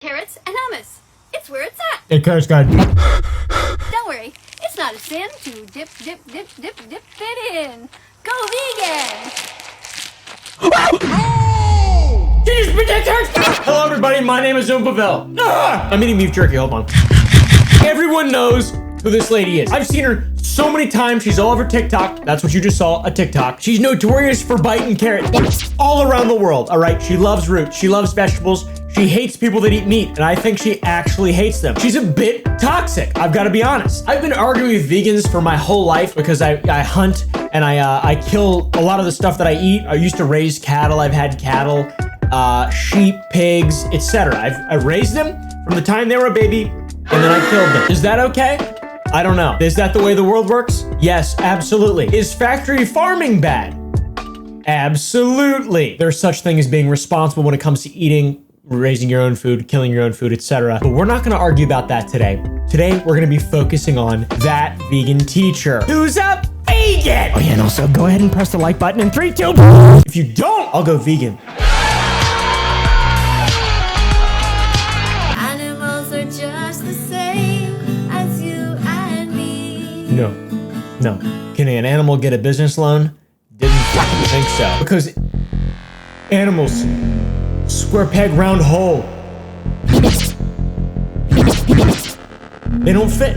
carrots, and hummus. It's where it's at. Hey, carrots, God. Don't worry, it's not a sin to dip it in. Go vegan! She just bit that carrot. Hello, everybody. My name is oompaville. I'm eating beef jerky. Hold on. Everyone knows who this lady is. I've seen her so many times. She's all over TikTok. That's what you just saw, a TikTok. She's notorious for biting carrots all around the world, all right? She loves roots. She loves vegetables. She hates people that eat meat, and I think she actually hates them. She's a bit toxic, I've got to be honest. I've been arguing with vegans for my whole life because I hunt and I kill a lot of the stuff that I eat. I used to raise cattle. I've had cattle, sheep, pigs, etc. I've raised them from the time they were a baby, and then I killed them. Is that okay? I don't know. Is that the way the world works? Yes, absolutely. Is factory farming bad? Absolutely. There's such thing as being responsible when it comes to eating, raising your own food, killing your own food, etc. But we're not going to argue about that today. Today, we're going to be focusing on that vegan teacher who's a vegan. Oh yeah, and also go ahead and press the like button in 3, 2. If you don't, I'll go vegan. Animals are just the same as you and me. No. Can an animal get a business loan? Didn't fucking think so. Because animals, square peg, round hole. They don't fit.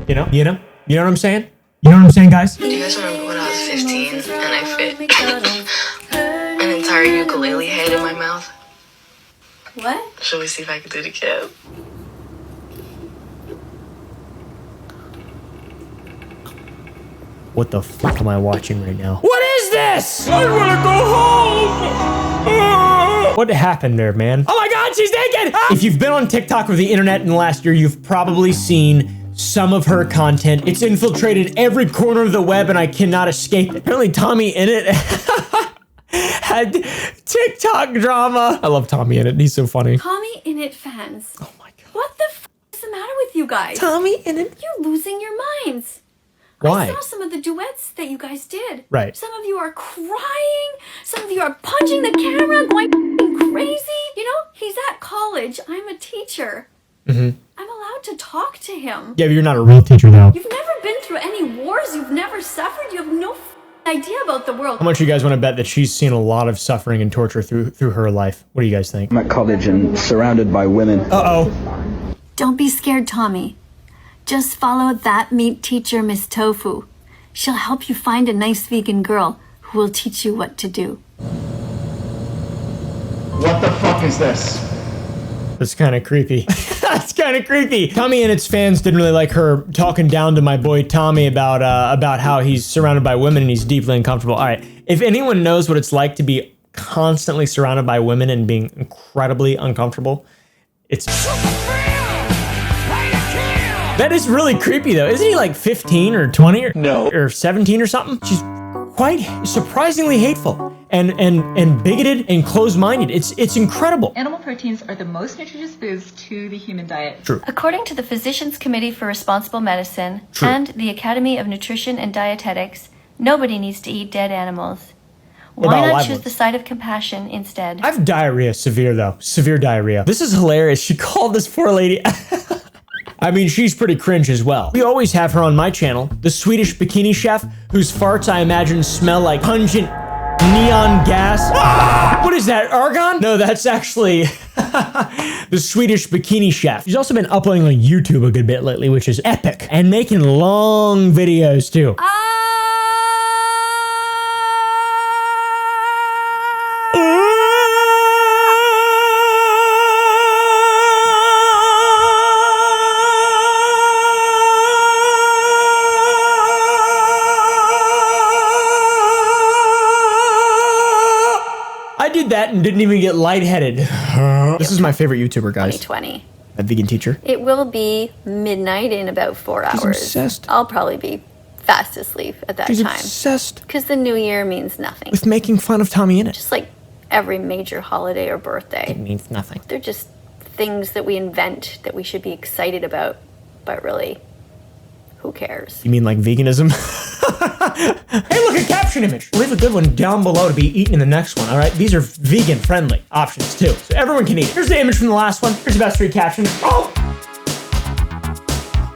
You know what I'm saying? You know what I'm saying, guys? Do you guys remember when I was 15 and I fit an entire ukulele head in my mouth? What? Shall we see if I can do it again? What the fuck am I watching right now? What is this? I wanna go home! What happened there, man? Oh my god, she's naked! If you've been on TikTok or the internet in the last year, you've probably seen some of her content. It's infiltrated every corner of the web and I cannot escape it. Apparently TommyInnit had TikTok drama. I love TommyInnit, he's so funny. TommyInnit fans. Oh my god. What the f is the matter with you guys? TommyInnit? You're losing your minds. Why? I saw some of the duets that you guys did. Right. Some of you are crying. Some of you are punching the camera, going f***ing crazy. You know, he's at college. I'm a teacher. I'm allowed to talk to him. Yeah, but you're not a real teacher though. You've never been through any wars. You've never suffered. You have no idea about the world. How much you guys want to bet that she's seen a lot of suffering and torture through her life? What do you guys think? I'm at college and surrounded by women. Uh-oh. Don't be scared, Tommy. Just follow that meat teacher, Miss Tofu. She'll help you find a nice vegan girl who will teach you what to do. What the fuck is this? That's kind of creepy. That's kind of creepy. TommyInnit's fans didn't really like her talking down to my boy Tommy about how he's surrounded by women and he's deeply uncomfortable. All right, if anyone knows what it's like to be constantly surrounded by women and being incredibly uncomfortable, it's... That is really creepy though. Isn't he like 15 or 20 or no or 17 or something? She's quite surprisingly hateful and bigoted and closed-minded. It's incredible. Animal proteins are the most nutritious foods to the human diet. True. According to the Physicians Committee for Responsible Medicine True. and the Academy of Nutrition and Dietetics, nobody needs to eat dead animals. What Why about not live choose ones? the side of compassion instead? I have diarrhea, severe though. Severe diarrhea. This is hilarious. She called this poor lady. I mean, she's pretty cringe as well. We always have her on my channel, the Swedish bikini chef, whose farts I imagine smell like pungent neon gas. Ah! What is that, argon? No, that's actually the Swedish bikini chef. She's also been uploading on YouTube a good bit lately, which is epic, and making long videos too. I did that and didn't even get lightheaded. This is my favorite YouTuber, guys. 2020. A vegan teacher. It will be midnight in about 4 hours. obsessed. I'll probably be fast asleep at that She's time. obsessed Because the new year means nothing. with making fun of TommyInnit. Just like every major holiday or birthday. It means nothing. They're just things that we invent that we should be excited about, but really, who cares? You mean like veganism? Hey, look, a caption image. Leave a good one down below to be eaten in the next one, all right? These are vegan-friendly options, too, so everyone can eat. Here's the image from the last one. Here's the best 3 captions.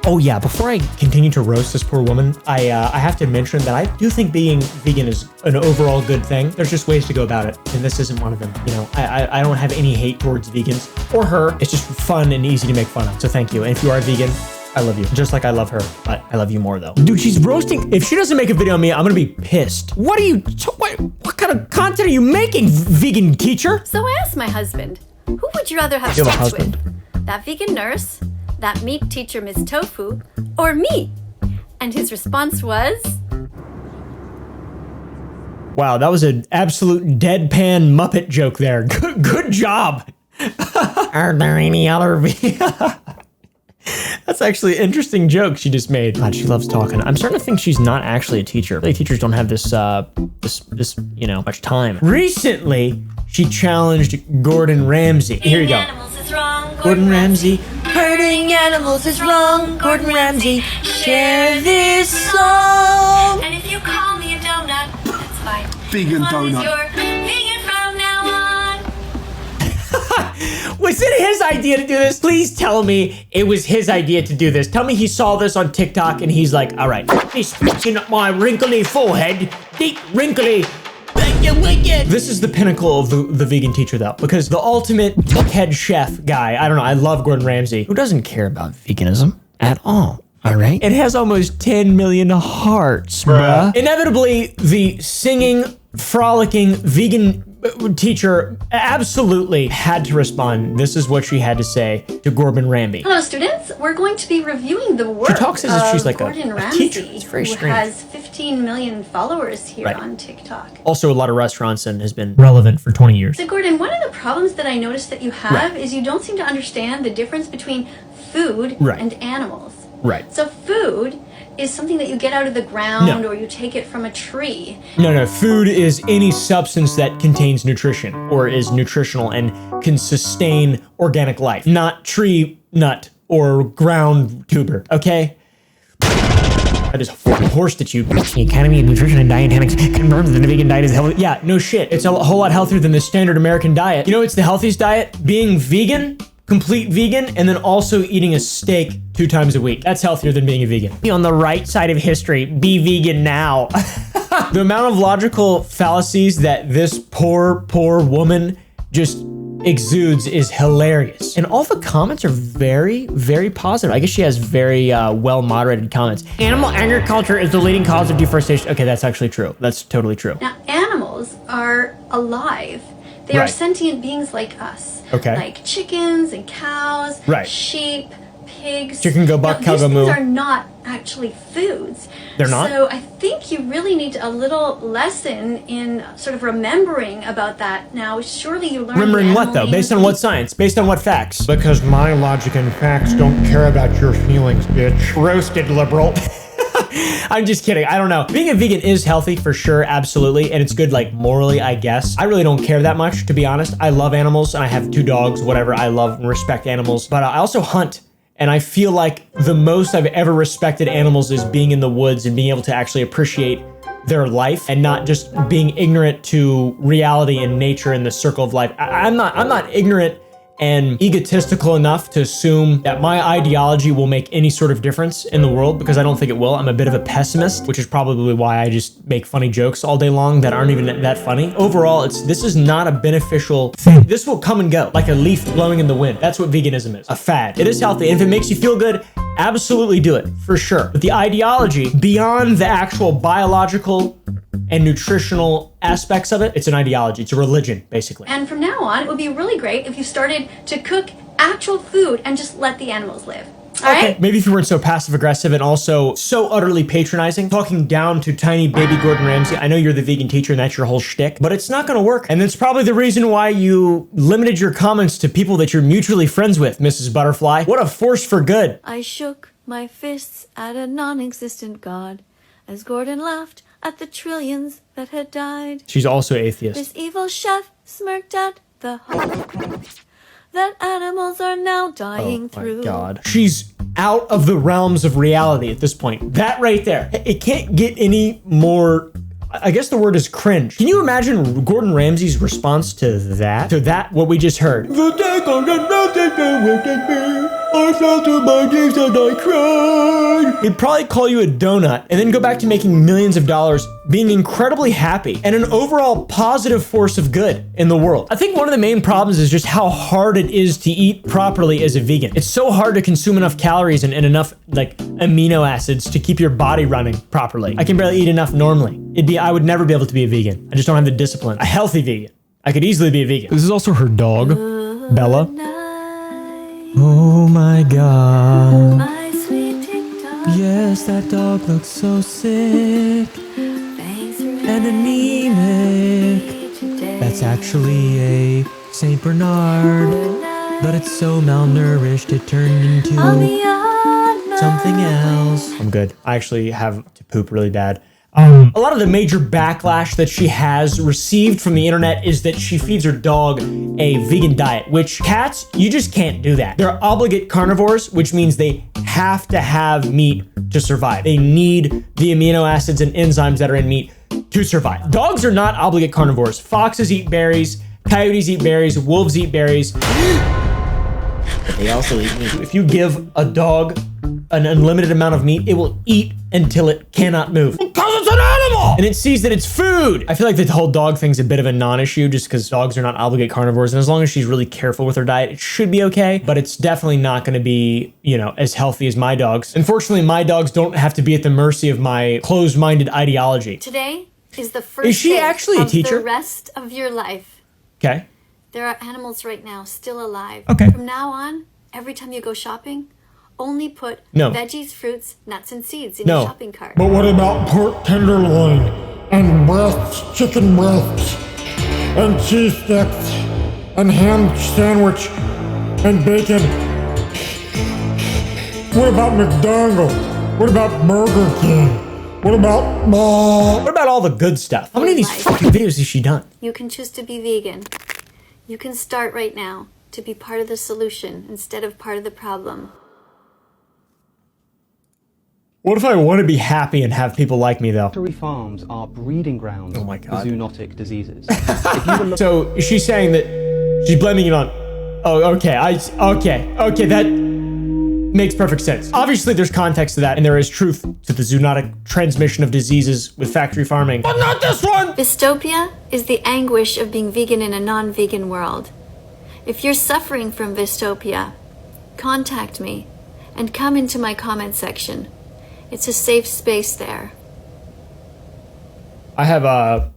Oh yeah, before I continue to roast this poor woman, I have to mention that I do think being vegan is an overall good thing. There's just ways to go about it, and this isn't one of them. You know, I don't have any hate towards vegans or her. It's just fun and easy to make fun of, so thank you. And if you are vegan, I love you. Just like I love her, but I love you more though. Dude, she's roasting. If she doesn't make a video on me, I'm gonna be pissed. What kind of content are you making, vegan teacher? So I asked my husband, who would you rather have You have a sex husband? with? That vegan nurse, that meat teacher Miss Tofu, or me? And his response was... Wow, that was an absolute deadpan Muppet joke there. Good job. Are there any other That's actually an interesting joke she just made. God, she loves talking. I'm starting to think she's not actually a teacher. Really, teachers don't have this, you know, much time. Recently, she challenged Gordon Ramsay. Here you go. Gordon Ramsay. Hurting animals is wrong. Gordon Ramsay. Share this song. And if you call me a donut, that's fine. Vegan donut. You're vegan from now on. Was it his idea to do this? Please tell me it was his idea to do this. Tell me he saw this on TikTok and he's like, all right, he's fixing up my wrinkly forehead. Deep wrinkly. This is the pinnacle of the vegan teacher though, because the ultimate head chef guy, I don't know, I love Gordon Ramsay, who doesn't care about veganism at all. All right. It has almost 10 million hearts, bruh. Inevitably, the singing, frolicking vegan teacher absolutely had to respond. This is what she had to say to Gordon Ramsay. Hello, students. We're going to be reviewing the work She talks as if she's like Gordon a Ramsay, teacher. It's very who strange. has 15 million followers here Right. on TikTok. Also, a lot of restaurants and has been relevant for 20 years. So, Gordon, one of the problems that I noticed that you have Right. is you don't seem to understand the difference between food Right. and animals. Right. So, food is something that you get out of the ground No. or you take it from a tree. No, food is any substance that contains nutrition or is nutritional and can sustain organic life, not tree nut or ground tuber, okay? I just horsed at you. The Academy of Nutrition and Dietetics confirms that the vegan diet is healthy. Yeah, no shit. It's a whole lot healthier than the standard American diet. You know, it's the healthiest diet? Being vegan, complete vegan, and then also eating a steak 2 times a week. That's healthier than being a vegan. Be on the right side of history. Be vegan now. The amount of logical fallacies that this poor woman just exudes is hilarious. And all the comments are very, very positive. I guess she has very well-moderated comments. Animal agriculture is the leading cause of deforestation. Okay, that's actually true. That's totally true. Now, animals are alive. They are Right. sentient beings like us. Okay. Like chickens and cows, Right. sheep, pigs. Chicken go buck, Now, cow these go moo. things are not actually foods. They're not? So I think you really need a little lesson in sort of remembering about that. Now, surely you learned Remembering what animal though? Based on names. what science? Based on what facts? Because my logic and facts don't care about your feelings, bitch. Roasted liberal. I'm just kidding. I don't know. Being a vegan is healthy for sure, absolutely, and it's good like morally, I guess. I really don't care that much, to be honest. I love animals and I have 2 dogs, whatever. I love and respect animals, but I also hunt. And I feel like the most I've ever respected animals is being in the woods and being able to actually appreciate their life and not just being ignorant to reality and nature and the circle of life. I'm not ignorant and egotistical enough to assume that my ideology will make any sort of difference in the world, because I don't think it will. I'm a bit of a pessimist, which is probably why I just make funny jokes all day long that aren't even that funny. Overall, this is not a beneficial thing. This will come and go like a leaf blowing in the wind. That's what veganism is, a fad. It is healthy, and if it makes you feel good, absolutely do it, for sure. But the ideology, beyond the actual biological and nutritional aspects of it, it's an ideology, it's a religion, basically. And from now on, it would be really great if you started to cook actual food and just let the animals live. All right? Maybe if you weren't so passive aggressive and also so utterly patronizing, talking down to tiny baby Gordon Ramsay. I know you're the vegan teacher and that's your whole shtick, but it's not gonna work. And that's probably the reason why you limited your comments to people that you're mutually friends with, Mrs. Butterfly. What a force for good. I shook my fists at a non-existent god as Gordon laughed at the trillions that had died. She's also atheist. This evil chef smirked at the Holocaust. that animals are now dying through. Oh my God. She's out of the realms of reality at this point. That right there. It can't get any more, I guess the word is cringe. Can you imagine Gordon Ramsay's response to that? What we just heard. I fell to my knees and I cried. He'd probably call you a donut and then go back to making millions of dollars, being incredibly happy and an overall positive force of good in the world. I think one of the main problems is just how hard it is to eat properly as a vegan. It's so hard to consume enough calories and enough like amino acids to keep your body running properly. I can barely eat enough normally. I would never be able to be a vegan. I just don't have the discipline. A healthy vegan. I could easily be a vegan. This is also her dog, Bella. Oh my God. My sweet TikTok. Yes, that dog looks so sick Thanks for and anemic. today. That's actually a Saint Bernard, but it's so malnourished it turned into something else. I'm good. I actually have to poop really bad. A lot of the major backlash that she has received from the internet is that she feeds her dog a vegan diet, which cats, you just can't do that. They're obligate carnivores, which means they have to have meat to survive. They need the amino acids and enzymes that are in meat to survive. Dogs are not obligate carnivores. Foxes eat berries, coyotes eat berries, wolves eat berries. But they also eat meat. If you give a dog an unlimited amount of meat, it will eat until it cannot move. Because it's an animal! And it sees that it's food. I feel like the whole dog thing's a bit of a non-issue just because dogs are not obligate carnivores. And as long as she's really careful with her diet, it should be okay. But it's definitely not going to be, as healthy as my dogs. Unfortunately, my dogs don't have to be at the mercy of my closed-minded ideology. Today is the first Is she day actually a of teacher? the rest of your life. Okay. There are animals right now still alive. Okay. From now on, every time you go shopping, only put veggies, fruits, nuts, and seeds in your shopping cart. But what about pork tenderloin and breasts, chicken breasts, and cheese sticks, and ham sandwich, and bacon? What about McDonald's? What about Burger King? What about What about all the good stuff? How many of these fucking videos has she done? You can choose to be vegan. You can start right now to be part of the solution instead of part of the problem. What if I want to be happy and have people like me, though? Factory farms are breeding grounds Oh my God. for zoonotic diseases. So she's saying that she's blaming it on. Oh, okay. Okay. That makes perfect sense. Obviously, there's context to that, and there is truth to the zoonotic transmission of diseases with factory farming. But not this one! Vistopia is the anguish of being vegan in a non-vegan world. If you're suffering from Vistopia, contact me and come into my comment section. It's a safe space there. I have a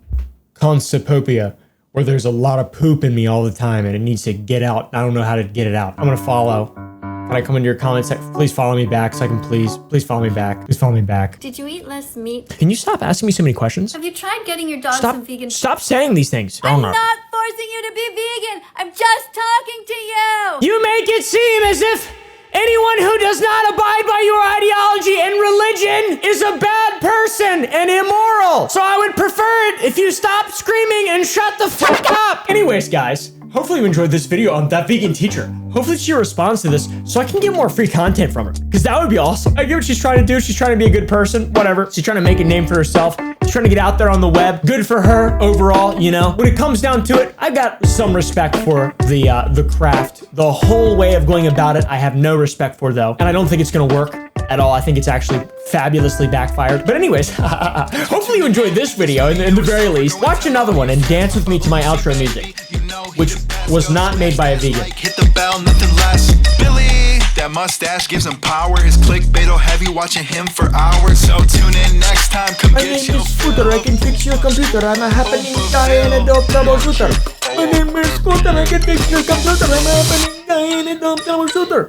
constipopia where there's a lot of poop in me all the time and it needs to get out. I don't know how to get it out. I'm gonna follow. Can I come into your comment section? Please follow me back so I can please follow me back. Please follow me back. Did you eat less meat? Can you stop asking me so many questions? Have you tried getting your dog some vegan? Stop saying these things. I'm not forcing you to be vegan. I'm just talking to you. You make it seem as if anyone who does not abide by your ideology and religion is a bad person and immoral. So I would prefer it if you stop screaming and shut the fuck up. Anyways, guys, hopefully you enjoyed this video on that vegan teacher. Hopefully she responds to this so I can get more free content from her, because that would be awesome. I get what she's trying to do. She's trying to be a good person, whatever. She's trying to make a name for herself. She's trying to get out there on the web. Good for her overall, When it comes down to it, I got some respect for the craft. The whole way of going about it, I have no respect for, though. And I don't think it's gonna work at all. I think it's actually fabulously backfired. But anyways, hopefully you enjoyed this video in the very least. Watch another one and dance with me to my outro music, which was not made by a vegan. Hit the bell, nothing less. Billy, that mustache gives him power. His clickbait will have you watching him for hours. So tune in next time. Come My name is Scooter, I can fix your computer. I'm a happening guy and a dope troubleshooter. My name is Scooter, I can fix your computer. I'm a happening guy and a dope troubleshooter.